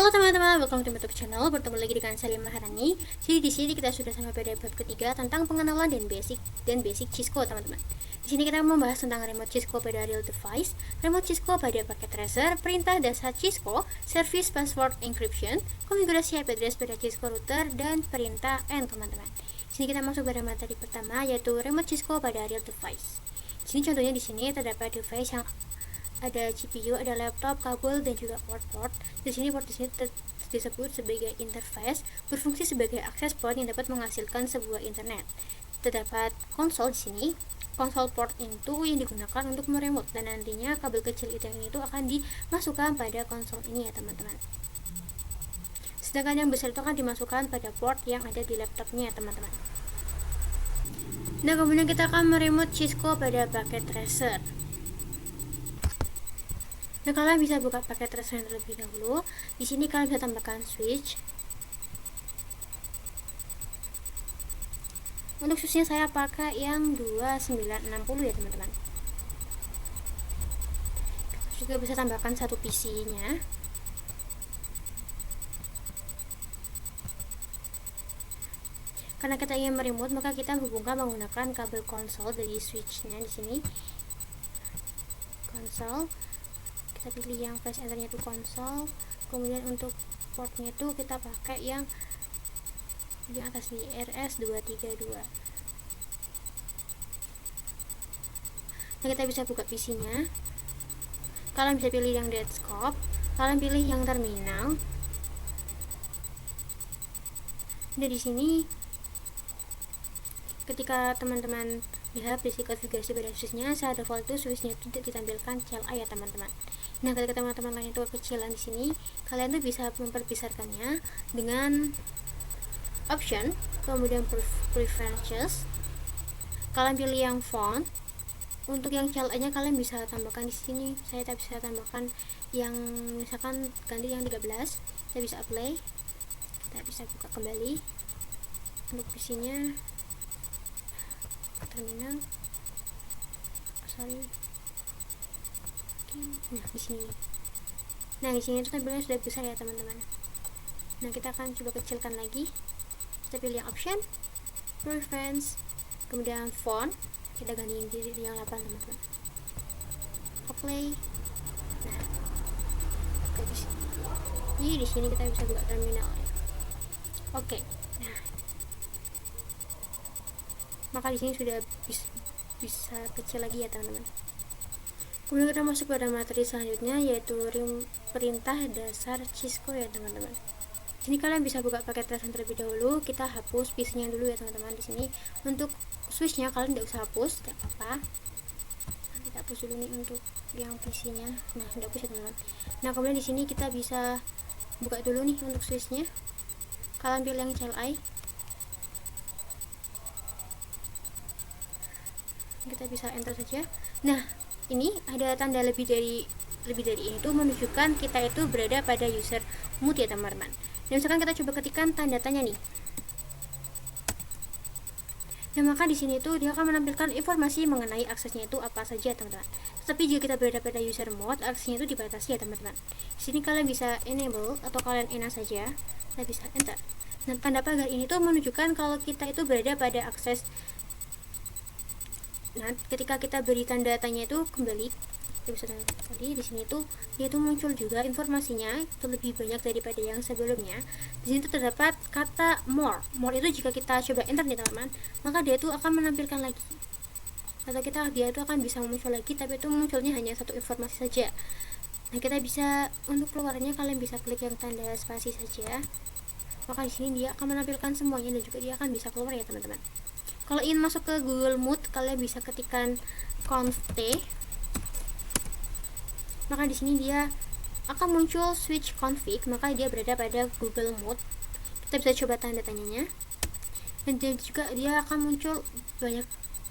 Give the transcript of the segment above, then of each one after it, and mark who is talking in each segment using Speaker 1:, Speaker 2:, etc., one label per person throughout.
Speaker 1: Halo teman-teman, welcome to my YouTube channel. Bertemu lagi dengan Salim Maharani. Jadi di sini kita sudah sampai pada bab ketiga tentang pengenalan dan basic Cisco, teman-teman. Di sini kita membahas tentang remote Cisco pada real device, remote Cisco pada packet tracer, perintah dasar Cisco, service password encryption, konfigurasi IP address pada Cisco router, dan perintah end, teman-teman. Di sini kita masuk pada materi pertama, yaitu remote Cisco pada real device. Di sini contohnya di sini terdapat device yang ada GPU, ada laptop, kabel, dan juga port. Di sini port disebut sebagai interface, berfungsi sebagai akses port yang dapat menghasilkan sebuah internet. Terdapat konsol di sini. Konsol port itu yang digunakan untuk meremote, dan nantinya kabel kecil Ethernet itu akan dimasukkan pada konsol ini ya teman-teman. Sedangkan yang besar itu akan dimasukkan pada port yang ada di laptopnya ya teman-teman. Nah, kemudian kita akan meremote Cisco pada packet tracer. Nah, kalian bisa buka paket tracer terlebih dahulu. Di sini kalian bisa tambahkan switch. Untuk switchnya saya pakai yang 2960 ya teman-teman. Juga bisa tambahkan satu PC-nya. Karena kita ingin meremote, maka kita hubungkan menggunakan kabel konsol dari switch-nya di sini. Konsol. Kita pilih yang flash enternya itu konsol, kemudian untuk portnya itu kita pakai yang di atas di RS232. Nah, kita bisa buka PC nya. Kalian bisa pilih yang desktop, kalian pilih yang terminal. Nah, di sini ketika teman-teman lihat basic konfigurasi pada switchnya, saya default itu switchnya itu ditampilkan CLI ya teman-teman. Nah, ketika teman-teman lain itu kecilan di sini, kalian tuh bisa memperbesarkannya dengan option, kemudian preferences. Kalian pilih yang font. Untuk yang CLI-nya kalian bisa tambahkan di sini. Saya tak bisa tambahkan yang misalkan ganti yang 13. Saya bisa apply. Kita bisa buka kembali. Untuk PC-nya terminal. Nah, di sini. Nah, di sini itu tabelnya sudah besar ya, teman-teman. Nah, kita akan coba kecilkan lagi. Kita pilih yang option, preference, kemudian font. Kita ganti jadi yang 8, teman-teman. Apply. Nah, di sini. Jadi di sini kita bisa buka terminal ya. Oke. Nah, maka di sini sudah bisa kecil lagi ya, teman-teman. Kemudian kita masuk pada materi selanjutnya, yaitu perintah dasar Cisco ya teman-teman. Sini kalian bisa buka paket tracer terlebih dahulu. Kita hapus PC-nya dulu ya teman-teman. Di sini untuk switch-nya kalian tidak usah hapus, tidak apa-apa. Nah, kita hapus dulu nih untuk yang PC-nya. Nah, tidak hapus ya teman-teman. Nah, kemudian di sini kita bisa buka dulu nih untuk switch-nya. Kalian pilih yang CLI. Kita bisa enter saja. Nah, ini ada tanda lebih dari ini itu menunjukkan kita itu berada pada user mode ya teman-teman. Dan misalkan kita coba ketikkan tanda tanya nih. Nah, maka di sini tuh dia akan menampilkan informasi mengenai aksesnya itu apa saja teman-teman. Tetapi jika kita berada pada user mode, aksesnya itu dibatasi ya teman-teman. Di sini kalian bisa enable atau kalian enak saja. Kita bisa enter. Nah, tanda pagar ini tuh menunjukkan kalau kita itu berada pada akses. Nah, ketika kita beri tanda tanya itu kembali, tadi di sini tuh dia tuh muncul juga informasinya itu lebih banyak daripada yang sebelumnya. Di sini tuh terdapat kata more. More itu jika kita coba enter nih teman-teman, maka dia tuh akan menampilkan lagi. Atau dia itu akan bisa muncul lagi, tapi itu munculnya hanya satu informasi saja. Nah, kita bisa untuk keluarnya kalian bisa klik yang tanda spasi saja. Maka di sini dia akan menampilkan semuanya dan juga dia akan bisa keluar ya teman-teman. Kalau ingin masuk ke Google Mode, kalian bisa ketikkan conf t. Maka di sini dia akan muncul switch config, maka dia berada pada Google Mode. Kita bisa coba tanda tanyanya. Dan juga dia akan muncul banyak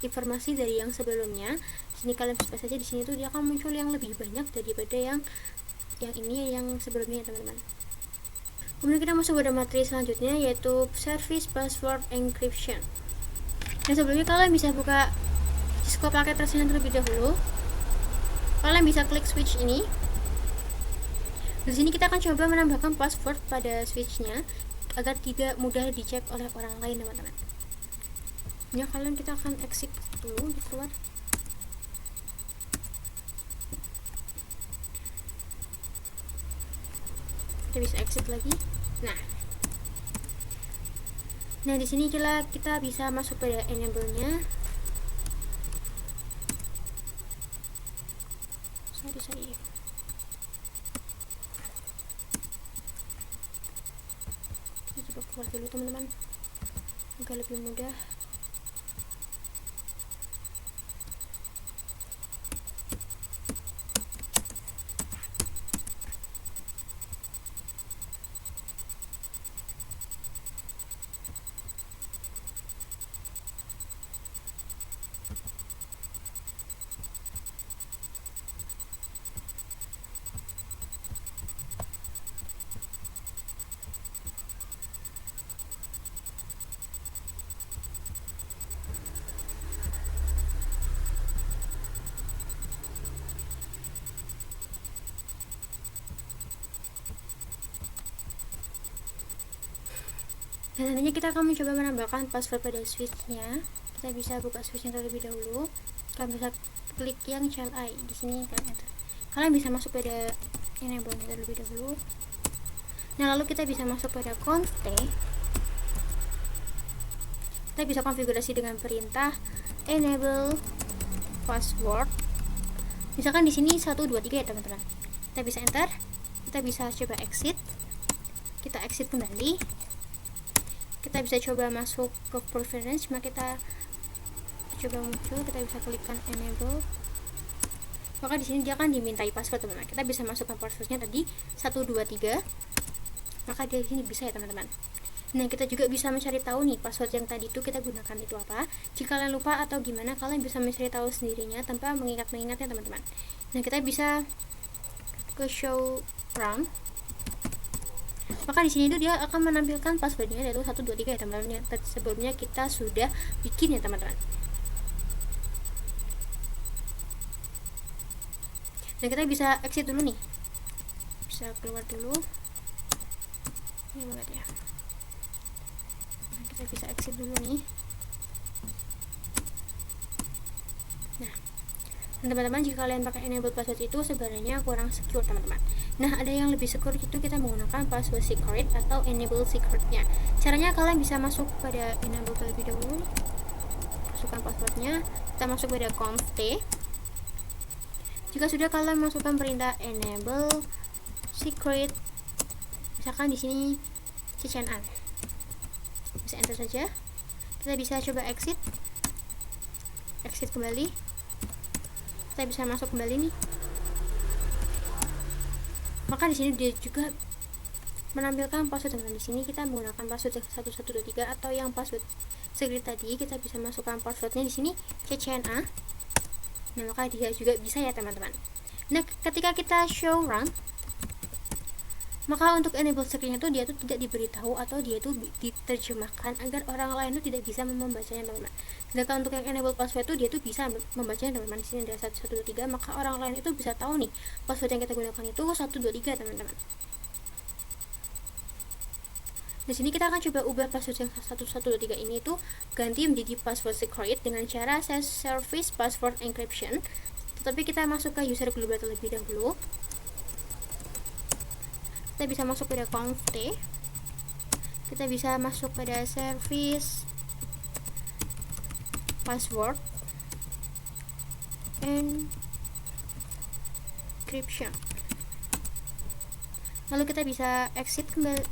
Speaker 1: informasi dari yang sebelumnya. Di sini kalian bisa saja di sini tuh dia akan muncul yang lebih banyak daripada yang ini yang sebelumnya ya teman-teman. Kemudian kita masuk pada materi selanjutnya, yaitu service password encryption. Nah, sebelumnya kalian bisa buka Cisco paket tracer terlebih dahulu. Kalian bisa klik switch ini. Di sini kita akan coba menambahkan password pada switchnya agar tidak mudah dicek oleh orang lain, teman-teman. Ya, kita akan exit dulu di keluar. Kita bisa exit lagi. Nah di sini kita bisa masuk pada enable-nya. Sorry. Kita coba keluar dulu, teman-teman, agar lebih mudah. Dan nantinya kita akan mencoba menambahkan password pada switchnya. Kita bisa buka switchnya terlebih dahulu. Kalian bisa klik yang child eye di sini, kalian bisa masuk pada enable terlebih dahulu. Nah lalu kita bisa masuk pada conf t. Kita bisa konfigurasi dengan perintah enable password. Misalkan di sini 1 2 3 ya, teman-teman. Kita bisa enter. Kita bisa coba exit. Kita exit kembali. Kita bisa coba masuk ke preference, maka kita coba muncul, kita bisa klikkan enable. Maka di sini dia akan dimintai password, teman-teman. Kita bisa masukkan passwordnya tadi 1 2 3. Maka di sini bisa ya, teman-teman. Nah, kita juga bisa mencari tahu nih password yang tadi itu kita gunakan itu apa. Jika kalian lupa atau gimana, kalian bisa mencari tahu sendirinya tanpa mengingatnya, teman-teman. Nah, kita bisa ke show run. Maka di sini itu dia akan menampilkan passwordnya yaitu 1 2 3 ya, teman-teman. Sebelumnya kita sudah bikin ya, teman-teman. Dan kita bisa exit dulu nih. Bisa keluar dulu. Ini banget ya. Nah, kita bisa exit dulu nih. Nah, teman-teman, jika kalian pakai enable password itu sebenarnya kurang secure, teman-teman. Nah, ada yang lebih secure, itu kita menggunakan password secret atau enable secretnya. Caranya kalian bisa masuk pada enable terlebih dahulu, masukkan passwordnya. Kita masuk pada conf t. Jika sudah, kalian masukkan perintah enable secret. Misalkan di sini CCNA. Bisa enter saja. Kita bisa coba exit kembali. Kita bisa masuk kembali nih. Maka di sini dia juga menampilkan password, teman-teman. Di sini kita menggunakan password 1123 atau yang password secret tadi. Kita bisa masukkan passwordnya di sini CCNA. Nah, maka dia juga bisa ya, teman-teman. Nah, ketika kita show run, maka untuk enable secretnya itu dia tuh tidak diberitahu atau dia tuh diterjemahkan agar orang lain itu tidak bisa membacanya, teman-teman. Sedangkan untuk yang enable password itu dia tuh bisa membacanya, teman-teman. Di sini ada 1123, maka orang lain itu bisa tahu nih password yang kita gunakan itu 123, teman-teman. Di sini kita akan coba ubah password yang 1123 ini itu ganti menjadi password secret dengan cara service password encryption. Tetapi kita masuk ke user global terlebih dahulu. Kita bisa masuk pada conf t. Kita bisa masuk pada service password encryption. Lalu kita bisa exit kembali.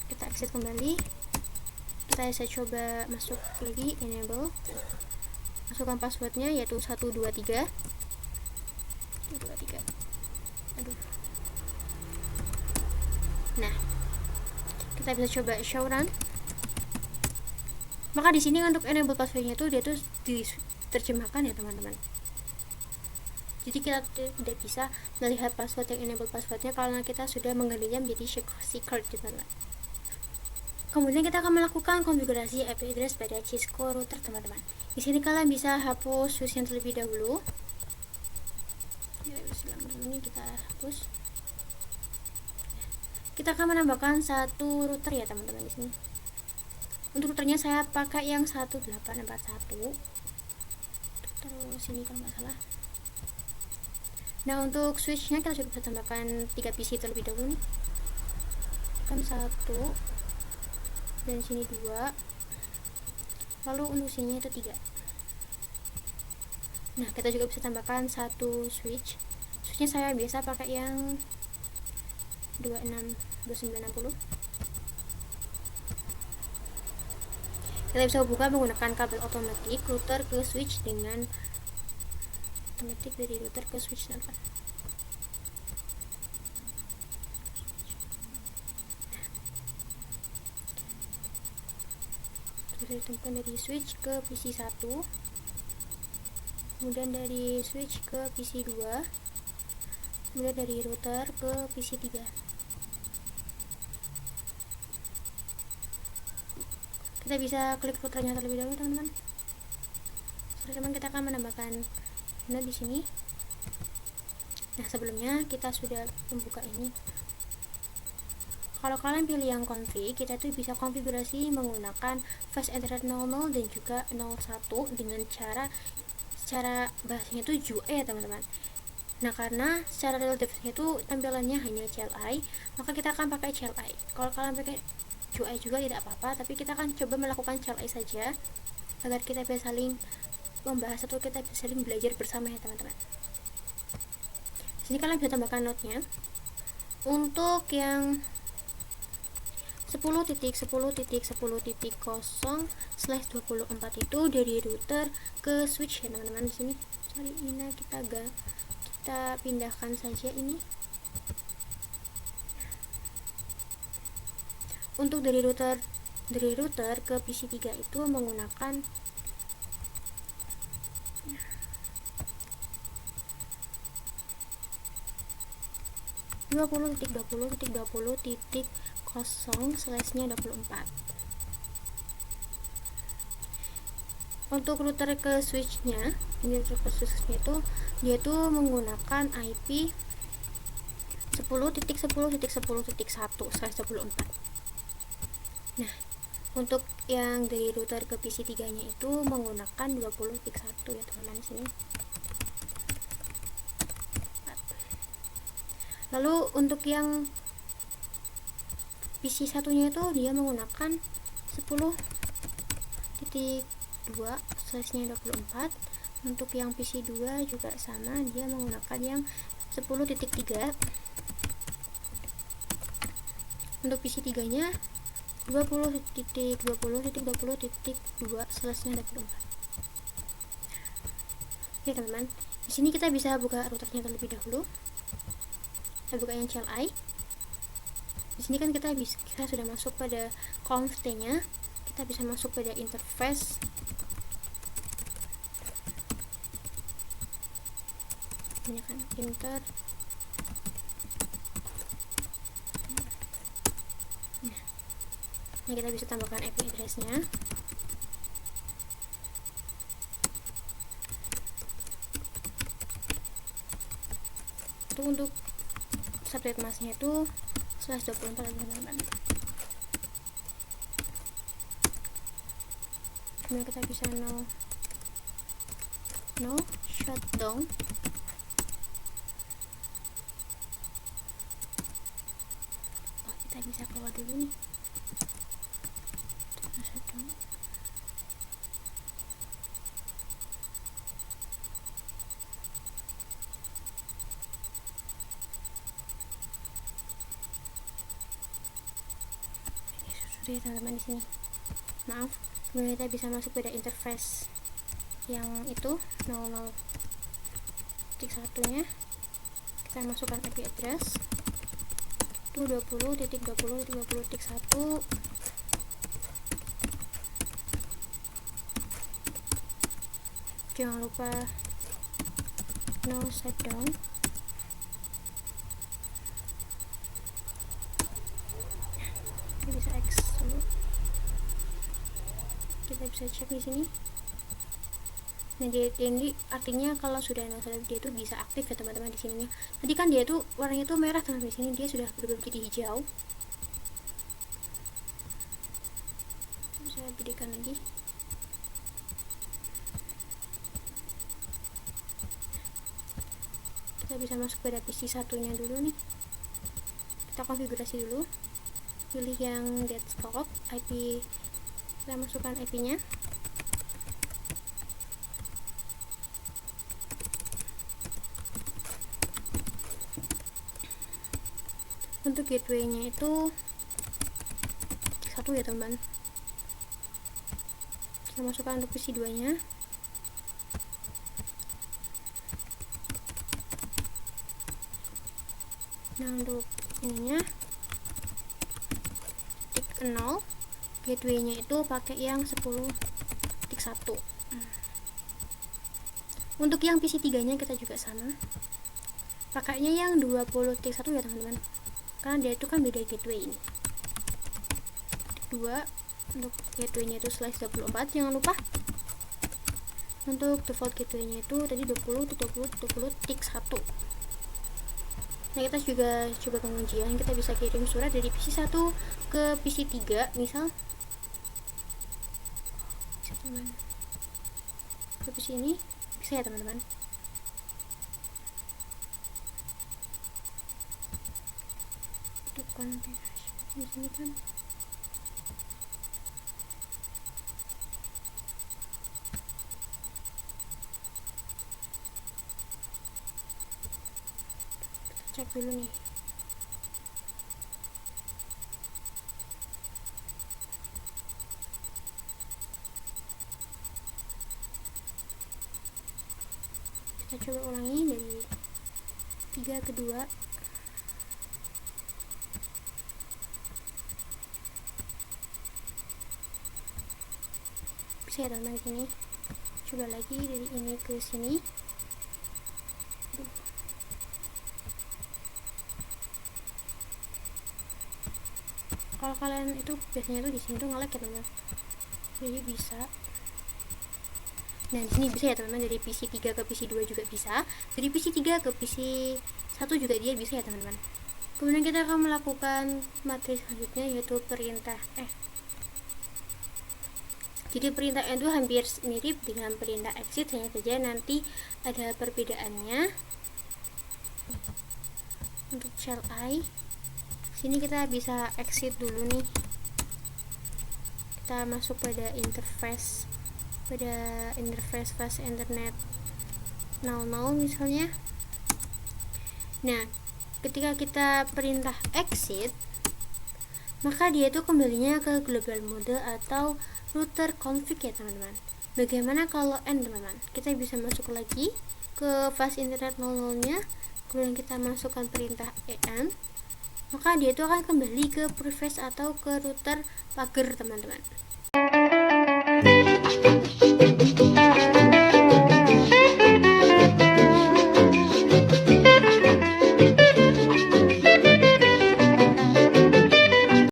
Speaker 1: Kita exit kembali. Kita bisa coba masuk lagi enable. Masukkan passwordnya yaitu 123. Nah, kita bisa coba show run. Maka di sini untuk enable passwordnya itu dia tuh diterjemahkan ya, teman-teman. Jadi kita tidak bisa melihat password yang enable passwordnya karena kita sudah menggantinya menjadi secret, teman-teman. Kemudian kita akan melakukan konfigurasi IP address pada Cisco router, teman-teman. Di sini kalian bisa hapus switch yang terlebih dahulu. Ya, ini kita hapus. kita akan menambahkan satu router ya teman-teman. Di sini untuk routernya saya pakai yang 1841, terus ini kalau nggak salah. Nah untuk switchnya kita juga bisa tambahkan 3 PC terlebih dahulu nih, kan 1 dan sini 2, lalu untuk sini itu 3. Nah kita juga bisa tambahkan satu switchnya saya biasa pakai yang 2960. Kita bisa buka menggunakan kabel otomatis router ke switch dengan otomatis dari router ke switch teman-teman. Terus ditemukan dari switch ke PC 1, kemudian dari switch ke PC 2, kemudian dari router ke PC 3. Kita bisa klik routernya terlebih dahulu teman-teman. Teman-teman kita akan menambahkan di sini. Nah sebelumnya kita sudah membuka ini. Kalau kalian pilih yang config, kita tuh bisa konfigurasi menggunakan fast ethernet 00 dan juga 01 dengan secara bahasanya itu GUI ya teman-teman. Nah karena secara real device itu tampilannya hanya CLI, maka kita akan pakai CLI. Kalau kalian pakai GUI juga tidak apa-apa, tapi kita akan coba melakukan CLI saja agar kita bisa saling membahas atau kita bisa saling belajar bersama ya teman-teman. Sini kalian bisa tambahkan node-nya. Untuk yang 10.10.10.0/24 itu dari router ke switch ya teman-teman. Di sini sorry ini kita pindahkan saja ini. Untuk dari router ke PC 3 itu menggunakan 20.20.20.0/24. Untuk router ke switchnya, itu dia tuh menggunakan IP 10.10.10.1/24. Nah untuk yang dari router ke PC 3 nya itu menggunakan 20.1 ya teman-teman. Sini lalu untuk yang PC satunya itu dia menggunakan 10.2/24. Untuk yang PC 2 juga sama, dia menggunakan yang 10.3. Untuk PC 3 nya 20.20.20.2/24. Oke teman-teman, di sini kita bisa buka routernya terlebih dahulu. Kita buka yang CLI. Di sini kan kita sudah masuk pada conf-nya. Kita bisa masuk pada interface. Ini kan Nah, kita bisa tambahkan IP address-nya. Itu untuk subnet masknya itu 1124 teman-teman. Kemudian kita bisa no shutdown. Kita bisa keluar dulu nih. Shutdown. Sudah teman-teman di sini. Maaf. Kemudian kita bisa masuk pada interface yang itu 00.1 nya. Kita masukkan IP address itu 20.20.20.1. Jangan lupa no shutdown. Kita bisa X dulu. Kita bisa cek di sini. Nah ini artinya kalau sudah install dia itu bisa aktif ya teman-teman di sininya. Tadi kan dia itu warnanya itu merah, teman-teman, di sini dia sudah berubah menjadi hijau. Saya berikan lagi. Kita bisa masuk pada PC satunya dulu nih. Kita konfigurasi dulu. Pilih yang desktop, IP. Kita masukkan IP-nya. Untuk gateway-nya itu satu ya teman. Kita masukkan untuk PC 2 nya. Nah untuk ininya tik 0, gateway-nya itu pakai yang 10.1. Untuk yang PC 3 nya kita juga sama, pakainya yang 20.1 ya teman-teman, karena dia itu kan beda gateway. Ini 2 untuk gateway-nya itu /24. Jangan lupa untuk default gateway-nya itu tadi 20.1. Nah kita juga coba pengujian, kita bisa kirim surat dari PC 1 ke PC 3 misal ke PC ini, bisa ya teman-teman. Untuk konfigurasi di sini kan cek dulu nih. Kita coba ulangi dari 3 ke 2. Bisa ya teman-teman gini. Coba lagi dari ini ke sini. Kalau kalian itu biasanya tuh di sini tuh nge-lag ya teman-teman, jadi bisa. Nah di sini bisa ya teman-teman, dari PC 3 ke PC 2 juga bisa, dari PC 3 ke PC 1 juga dia bisa ya teman-teman. Kemudian kita akan melakukan materi selanjutnya, yaitu perintah Jadi perintah itu hampir mirip dengan perintah exit, hanya saja nanti ada perbedaannya. Untuk shell I, sini kita bisa exit dulu nih. Kita masuk pada interface fast internet 00 misalnya. Nah ketika kita perintah exit, maka dia itu kembalinya ke global mode atau router config ya teman-teman. Bagaimana kalau N teman-teman? Kita bisa masuk lagi ke fast internet 00 nya, kemudian kita masukkan perintah EN, maka dia itu akan kembali ke preface atau ke router pagar teman-teman.